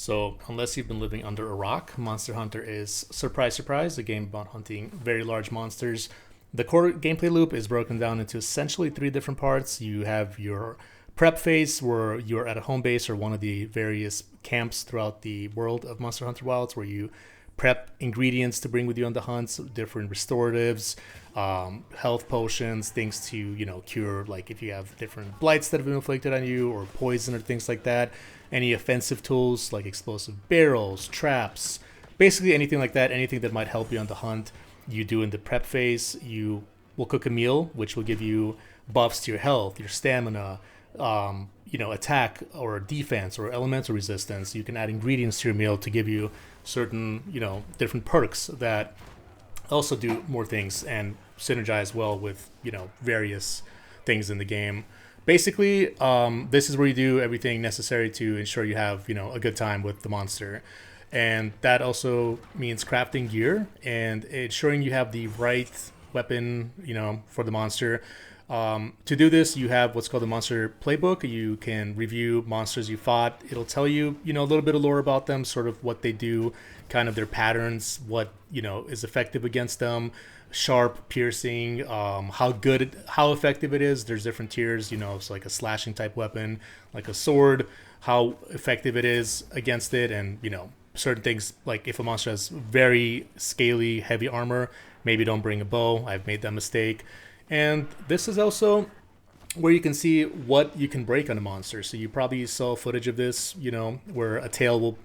So, unless you've been living under a rock, Monster Hunter is, surprise, surprise, a game about hunting very large monsters. The core gameplay loop is broken down into essentially three different parts. You have your prep phase, where you're at a home base or one of the various camps throughout the world of Monster Hunter Wilds, where you prep ingredients to bring with you on the hunts, different restoratives, health potions, things to cure, like if you have different blights that have been inflicted on you or poison or things like that. Any offensive tools like explosive barrels, traps, basically anything like that, anything that might help you on the hunt. You do in the prep phase. You will cook a meal, which will give you buffs to your health, your stamina, attack or defense or elemental resistance. You can add ingredients to your meal to give you certain, different perks that also do more things and synergize well with, various things in the game. Basically, this is where you do everything necessary to ensure you have, a good time with the monster. And that also means crafting gear and ensuring you have the right weapon, for the monster. To do this, you have what's called the monster playbook. You can review monsters you fought. It'll tell you, a little bit of lore about them, sort of what they do, kind of their patterns, what is effective against them, sharp, piercing, how effective it is. There's different tiers. It's like a slashing type weapon, like a sword, how effective it is against it, and certain things like if a monster has very scaly, heavy armor, maybe don't bring a bow. I've made that mistake. And this is also where you can see what you can break on a monster. So you probably saw footage of this, where a tail will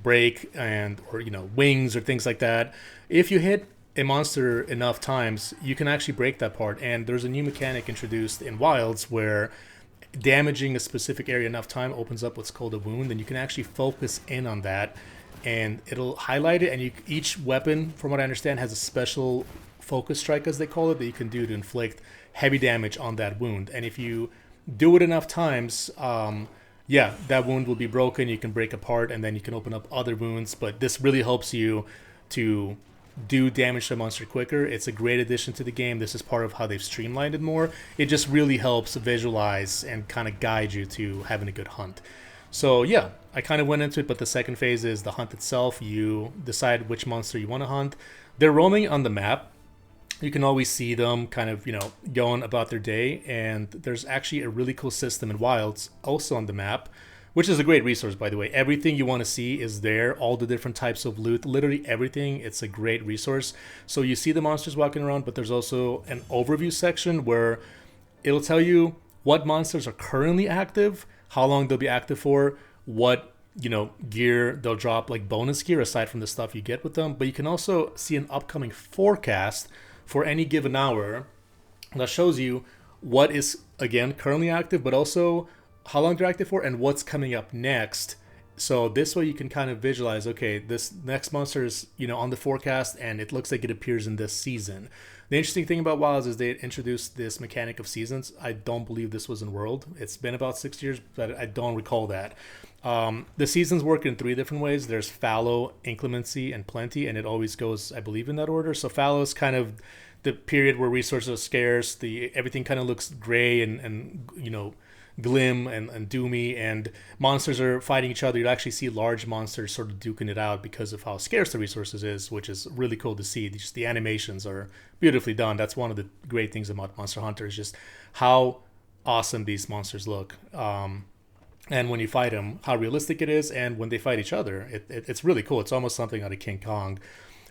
break and or wings or things like that. If you hit a monster enough times, you can actually break that part. And there's a new mechanic introduced in Wilds where damaging a specific area enough time opens up what's called a wound, and you can actually focus in on that and it'll highlight it. And each weapon, from what I understand, has a special focus strike, as they call it, that you can do to inflict heavy damage on that wound. And if you do it enough times, that wound will be broken. You can break apart, and then you can open up other wounds. But this really helps you to do damage to a monster quicker. It's a great addition to the game. This is part of how they've streamlined it more. It just really helps visualize and kind of guide you to having a good hunt. So yeah, I kind of went into it, but the second phase is the hunt itself. You decide which monster you want to hunt. They're roaming on the map. You can always see them kind of, going about their day. And there's actually a really cool system in Wilds also on the map, which is a great resource, by the way. Everything you want to see is there, all the different types of loot, literally everything. It's a great resource. So you see the monsters walking around, but there's also an overview section where it'll tell you what monsters are currently active, how long they'll be active for, what gear they'll drop, like bonus gear aside from the stuff you get with them. But you can also see an upcoming forecast for any given hour that shows you what is, again, currently active, but also how long they're active for and what's coming up next. So this way you can kind of visualize, okay, this next monster is, on the forecast, and it looks like it appears in this season. The interesting thing about Wilds is they introduced this mechanic of seasons. I don't believe this was in World. It's been about 6 years, but I don't recall that. The seasons work in three different ways. There's fallow, inclemency, and plenty, and it always goes, I believe, in that order. So fallow is kind of the period where resources are scarce. Everything kind of looks gray and glim and doomy, and monsters are fighting each other. You actually see large monsters sort of duking it out because of how scarce the resources is, which is really cool to see. Just the animations are beautifully done. That's one of the great things about Monster Hunter, is just how awesome these monsters look. And when you fight them, how realistic it is, and when they fight each other, it's really cool. It's almost something out of King Kong.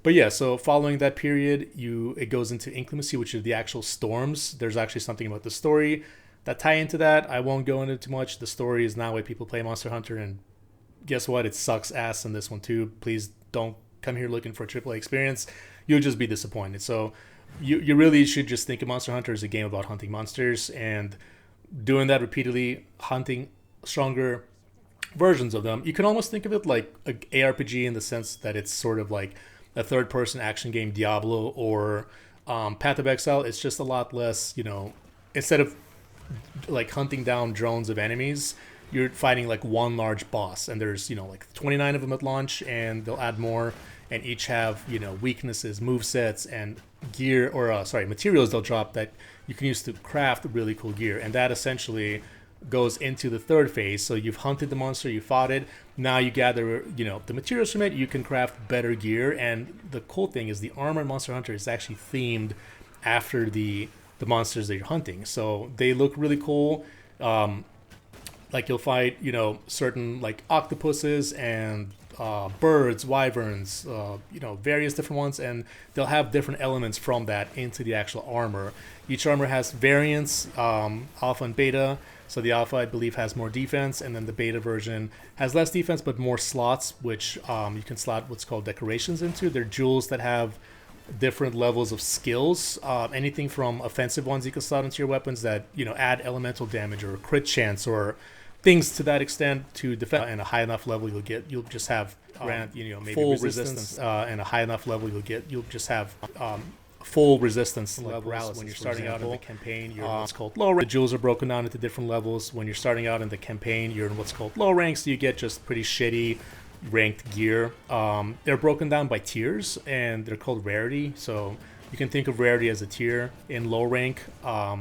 But yeah, so following that period, it goes into inclemency, which is the actual storms. There's actually something about the story that tie into that. I won't go into too much. The story is not why people play Monster Hunter, and guess what? It sucks ass in this one too. Please don't come here looking for a AAA experience. You'll just be disappointed. So you really should just think of Monster Hunter as a game about hunting monsters and doing that repeatedly, hunting stronger versions of them. You can almost think of it like a ARPG in the sense that it's sort of like a third-person action game, Diablo or Path of Exile. It's just a lot less, instead of like hunting down drones of enemies, you're fighting like one large boss, and there's like 29 of them at launch, and they'll add more, and each have weaknesses, move sets, and gear or materials they'll drop that you can use to craft really cool gear. And that essentially goes into the third phase. So you've hunted the monster, you fought it, Now you gather, the materials from it. You can craft better gear, and the cool thing is the armor in Monster Hunter is actually themed after the monsters that you're hunting. So they look really cool. Like you'll fight, certain like octopuses and birds, wyverns, various different ones, and they'll have different elements from that into the actual armor. Each armor has variants, alpha and beta. So the alpha, I believe, has more defense, and then the beta version has less defense but more slots, which you can slot what's called decorations into. They're jewels that have different levels of skills. Anything from offensive ones you can slot into your weapons that add elemental damage or crit chance or things to that extent to defend. And a high enough level you'll just have maybe full resistance. And a high enough level you'll just have full resistance levels. When you're starting out in the campaign, you're in what's called low rank. The jewels are broken down into different levels. When you're starting out in the campaign, you're in what's called low rank, so you get just pretty shitty ranked gear. They're broken down by tiers, and they're called rarity. So you can think of rarity as a tier. In low rank,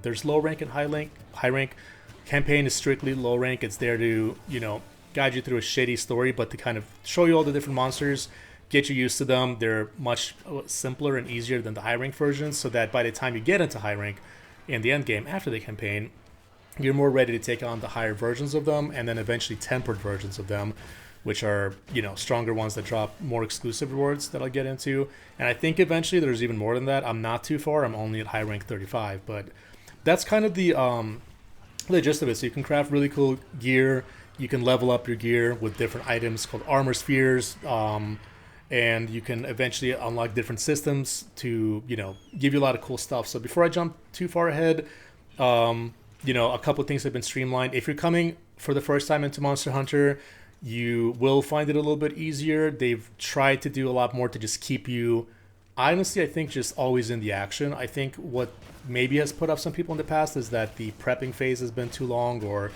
there's low rank and high rank. Campaign is strictly low rank. It's there to guide you through a shitty story, but to kind of show you all the different monsters, get you used to them. They're much simpler and easier than the high rank versions, so that by the time you get into high rank in the end game after the campaign, you're more ready to take on the higher versions of them, and then eventually tempered versions of them, which are stronger ones that drop more exclusive rewards that I'll get into. And I think eventually there's even more than that. I'm not too far. I'm only at high rank 35, but that's kind of the gist of it. So you can craft really cool gear. You can level up your gear with different items called armor spheres. And you can eventually unlock different systems to, give you a lot of cool stuff. So before I jump too far ahead, a couple of things have been streamlined. If you're coming for the first time into Monster Hunter, you will find it a little bit easier. They've tried to do a lot more to just keep you, honestly, I think, just always in the action. I think what maybe has put off some people in the past is that the prepping phase has been too long, or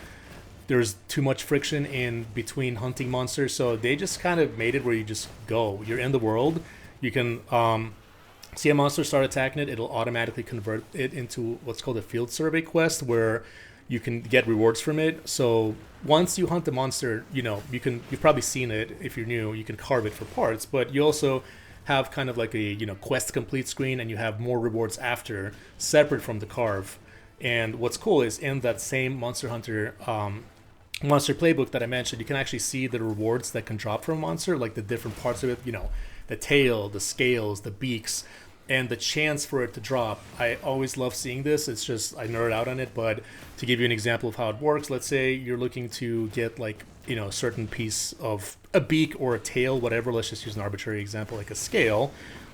there's too much friction in between hunting monsters. So they just kind of made it where you just go. You're in the world. You can see a monster start attacking it. It'll automatically convert it into what's called a field survey quest, where you can get rewards from it. So once you hunt the monster, you've probably seen it. If you're new, you can carve it for parts, but you also have kind of like a quest complete screen, and you have more rewards after, separate from the carve. And what's cool is in that same Monster Hunter monster playbook that I mentioned, you can actually see the rewards that can drop from a monster, like the different parts of it, the tail, the scales, the beaks, and the chance for it to drop. I always love seeing this. It's just, I nerd out on it, but to give you an example of how it works, let's say you're looking to get like, a certain piece of a beak or a tail, whatever. Let's just use an arbitrary example, like a scale.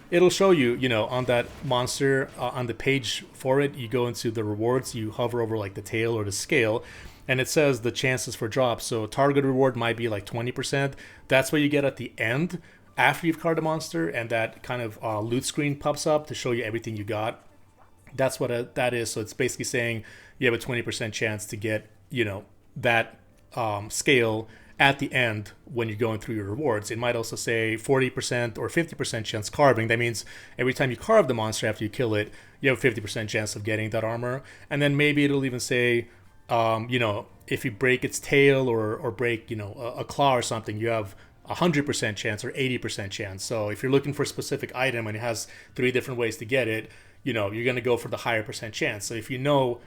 It'll show you, on that monster, on the page for it, you go into the rewards, you hover over like the tail or the scale, and it says the chances for drop. So target reward might be like 20%. That's what you get at the end after you've carved a monster, and that kind of loot screen pops up to show you everything you got. That's what that is. So it's basically saying you have a 20% chance to get, that scale at the end when you're going through your rewards. It might also say 40% or 50% chance carving. That means every time you carve the monster after you kill it, you have a 50% chance of getting that armor. And then maybe it'll even say, if you break its tail or break, a claw or something, you have 100% chance or 80% chance. So if you're looking for a specific item and it has 3 different ways to get it, you're going to go for the higher percent chance. So if you know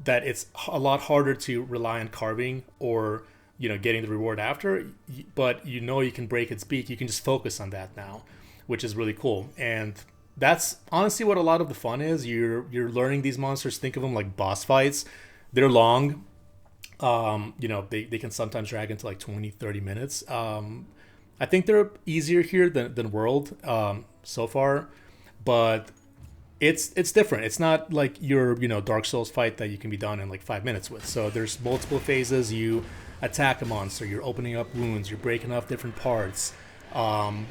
that it's a lot harder to rely on carving or getting the reward after, but you can break its beak, you can just focus on that now, which is really cool. And that's honestly what a lot of the fun is. You're learning these monsters. Think of them like boss fights. They're long. They can sometimes drag into like 20-30 minutes. I think they're easier here than World so far, but it's different. It's not like your Dark Souls fight that you can be done in like 5 minutes with. So there's multiple phases. You attack a monster, you're opening up wounds, you're breaking off different parts,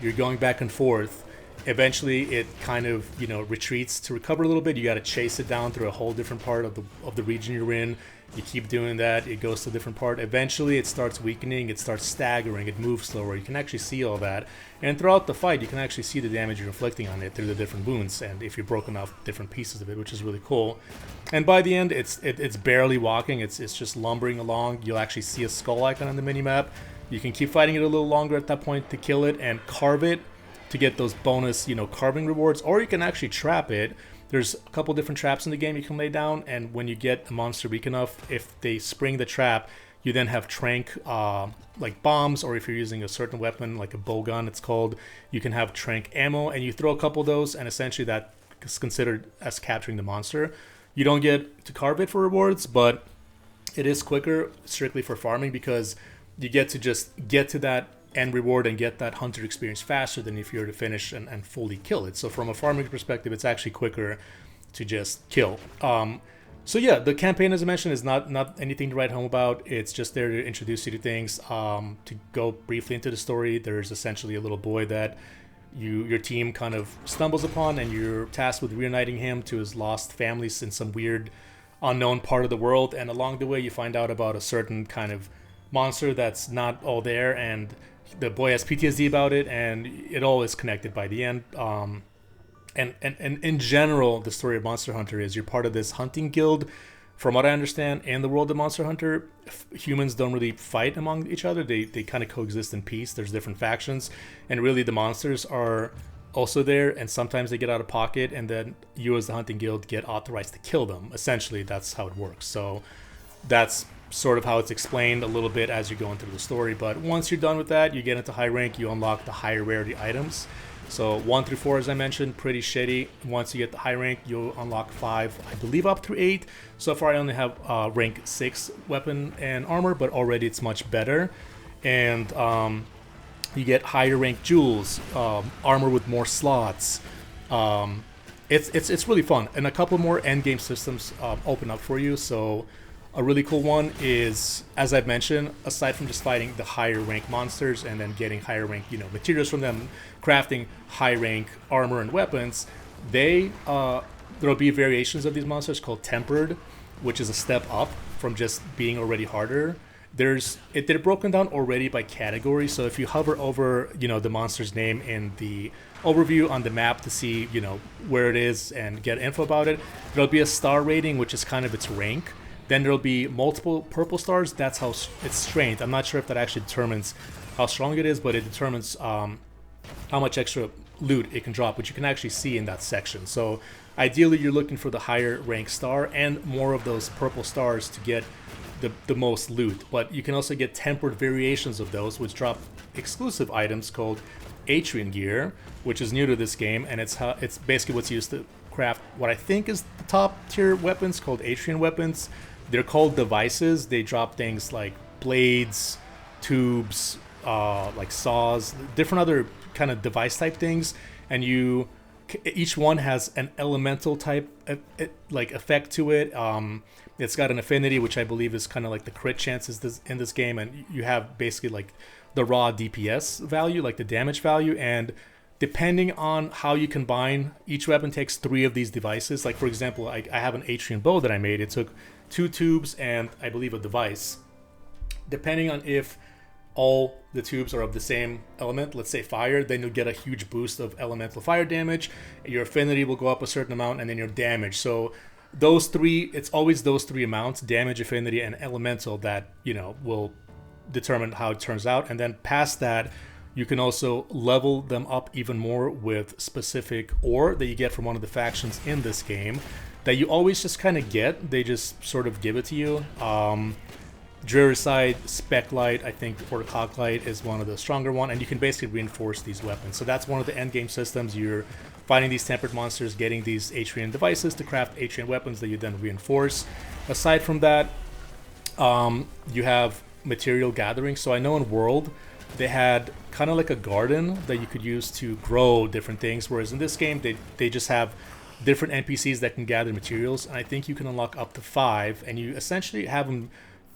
you're going back and forth. Eventually it kind of retreats to recover a little bit. You got to chase it down through a whole different part of the region you're in. You keep doing that, it goes to a different part. Eventually it starts weakening, it starts staggering, it moves slower. You can actually see all that, and throughout the fight you can actually see the damage you're inflicting on it through the different wounds, and if you're broken off different pieces of it, which is really cool. And by the end it's barely walking, it's just lumbering along. You'll actually see a skull icon on the minimap. You can keep fighting it a little longer at that point to kill it and carve it to get those bonus, carving rewards, or you can actually trap it. There's a couple different traps in the game you can lay down, and when you get a monster weak enough, if they spring the trap, you then have trank like bombs, or if you're using a certain weapon like a bow gun, it's called, you can have trank ammo, and you throw a couple of those, and essentially that is considered as capturing the monster. You don't get to carve it for rewards, but it is quicker strictly for farming because you get to just get to that end reward and get that hunter experience faster than if you were to finish and fully kill it. So from a farming perspective, it's actually quicker to just kill. So yeah, the campaign, as I mentioned, is not anything to write home about. It's just there to introduce you to things. To go briefly into the story, there's essentially a little boy that your team kind of stumbles upon, and you're tasked with reuniting him to his lost families in some weird unknown part of the world. And along the way, you find out about a certain kind of monster that's not all there, and the boy has PTSD about it, and it all is connected by the end. And in general, the story of Monster Hunter is you're part of this hunting guild. From what I understand, in the world of Monster Hunter, humans don't really fight among each other. They kind of coexist in peace. There's different factions, and really the monsters are also there, and sometimes they get out of pocket, and then you as the hunting guild get authorized to kill them. Essentially, that's how it works. So that's sort of how it's explained a little bit as you're going through the story. But once you're done with that, you get into high rank, you unlock the higher rarity items. So 1 through 4, as I mentioned, pretty shitty. Once you get the high rank, you'll unlock 5, I believe up through 8. So far I only have rank 6 weapon and armor, but already it's much better. And you get higher rank jewels, armor with more slots. It's really fun. And a couple more end game systems open up for you. So a really cool one is, as I've mentioned, aside from just fighting the higher rank monsters and then getting higher rank, materials from them, crafting high rank armor and weapons, there'll be variations of these monsters called tempered, which is a step up from just being already harder. They're broken down already by category. So if you hover over, the monster's name in the overview on the map to see, where it is and get info about it, there'll be a star rating, which is kind of its rank. Then there'll be multiple purple stars. That's how its strength. I'm not sure if that actually determines how strong it is, but it determines how much extra loot it can drop, which you can actually see in that section. So ideally, you're looking for the higher rank star and more of those purple stars to get the most loot. But you can also get tempered variations of those, which drop exclusive items called Atrian gear, which is new to this game, and it's basically what's used to craft what I think is the top tier weapons called Atrian weapons. They're called devices. They drop things like blades, tubes, like saws, different other kind of device type things, and each one has an elemental type effect to it. It's got an affinity, which I believe is kind of like the crit chances in this game, and you have basically like the raw DPS value, like the damage value, and depending on how you combine, each weapon takes 3 of these devices. Like for example, I have an Atrian bow that I made. It took 2 tubes and I believe a device. Depending on if all the tubes are of the same element, let's say fire, then you'll get a huge boost of elemental fire damage. Your affinity will go up a certain amount, and then your damage. So those 3, it's always those 3 amounts, damage, affinity, and elemental, that will determine how it turns out. And then past that, you can also level them up even more with specific ore that you get from one of the factions in this game that you always just kind of get. They just sort of give it to you. Drearicide, Speclight, I think, or Cocklight is one of the stronger one, and you can basically reinforce these weapons. So that's one of the end game systems. You're fighting these tempered monsters, getting these Atrian devices to craft Atrian weapons that you then reinforce. Aside from that, you have material gathering. So I know in World, they had kind of like a garden that you could use to grow different things, whereas in this game, they just have different NPCs that can gather materials, and I think you can unlock up to 5, and you essentially have them.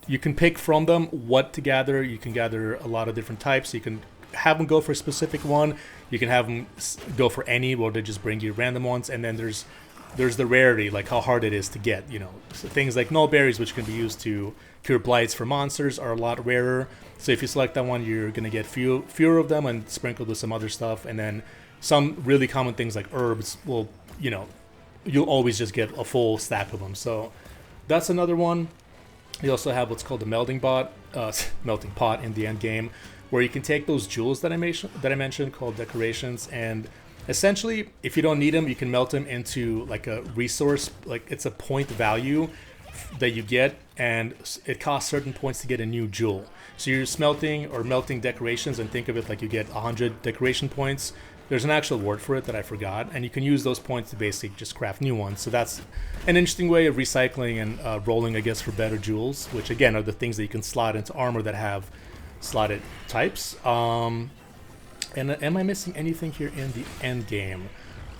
You can pick from them what to gather. You can gather a lot of different types. You can have them go for a specific one. You can have them go for any, or they just bring you random ones. And then there's the rarity, like how hard it is to get. So things like null berries, which can be used to cure blights for monsters, are a lot rarer. So if you select that one, you're gonna get fewer of them and sprinkled with some other stuff. And then some really common things like herbs will, you'll always just get a full stack of them. So that's another one. You also have what's called the melting pot in the end game, where you can take those jewels that I mentioned called decorations, and essentially, if you don't need them, you can melt them into like a resource, like it's a point value that you get, and it costs certain points to get a new jewel. So you're smelting or melting decorations, and think of it like you get 100 decoration points. There's an actual word for it that I forgot, and you can use those points to basically just craft new ones. So that's an interesting way of recycling and rolling, I guess, for better jewels, which again are the things that you can slot into armor that have slotted types. And am I missing anything here in the end game?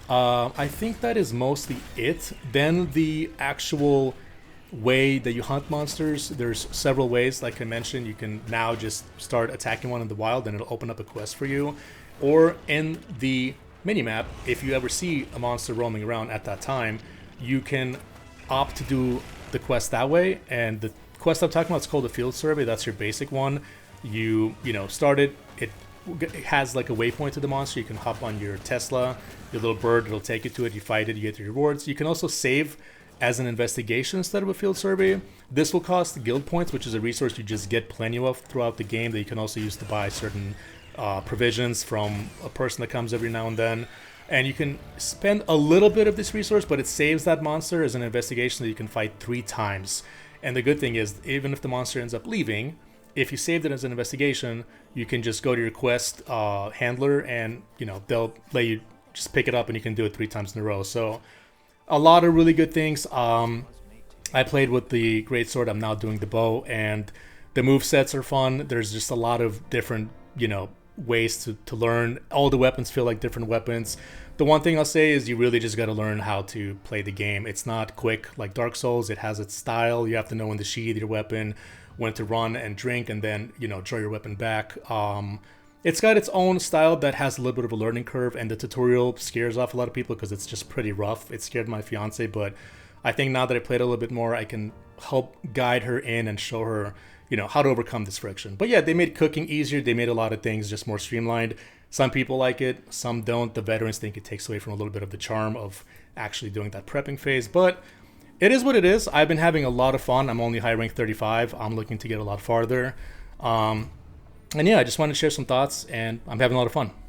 I think that is mostly it. Then the actual way that you hunt monsters, there's several ways. Like I mentioned, you can now just start attacking one in the wild and it'll open up a quest for you. Or in the minimap, if you ever see a monster roaming around at that time, you can opt to do the quest that way. And the quest I'm talking about is called the field survey. That's your basic one. You start it. It has like a waypoint to the monster. You can hop on your Tesla, your little bird. It'll take you to it. You fight it. You get the rewards. You can also save as an investigation instead of a field survey. This will cost guild points, which is a resource you just get plenty of throughout the game that you can also use to buy certain provisions from a person that comes every now and then. And you can spend a little bit of this resource, but it saves that monster as an investigation that you can fight 3 times. And the good thing is, even if the monster ends up leaving, if you saved it as an investigation, you can just go to your quest handler and they'll let you just pick it up and you can do it 3 times in a row. So a lot of really good things. I played with the greatsword. I'm now doing the bow, and the move sets are fun. There's just a lot of different ways to learn. All the weapons feel like different weapons. The one thing I'll say is you really just got to learn how to play the game. It's not quick like Dark Souls. It has its style. You have to know when to sheathe your weapon, when to run and drink, and then draw your weapon back. It's got its own style that has a little bit of a learning curve, and the tutorial scares off a lot of people because it's just pretty rough. It scared my fiance, but I think now that I played a little bit more, I can help guide her in and show her how to overcome this friction. But yeah, they made cooking easier. They made a lot of things just more streamlined. Some people like it, some don't. The veterans think it takes away from a little bit of the charm of actually doing that prepping phase, but it is what it is. I've been having a lot of fun. I'm only high rank 35. I'm looking to get a lot farther. And yeah, I just wanted to share some thoughts, and I'm having a lot of fun.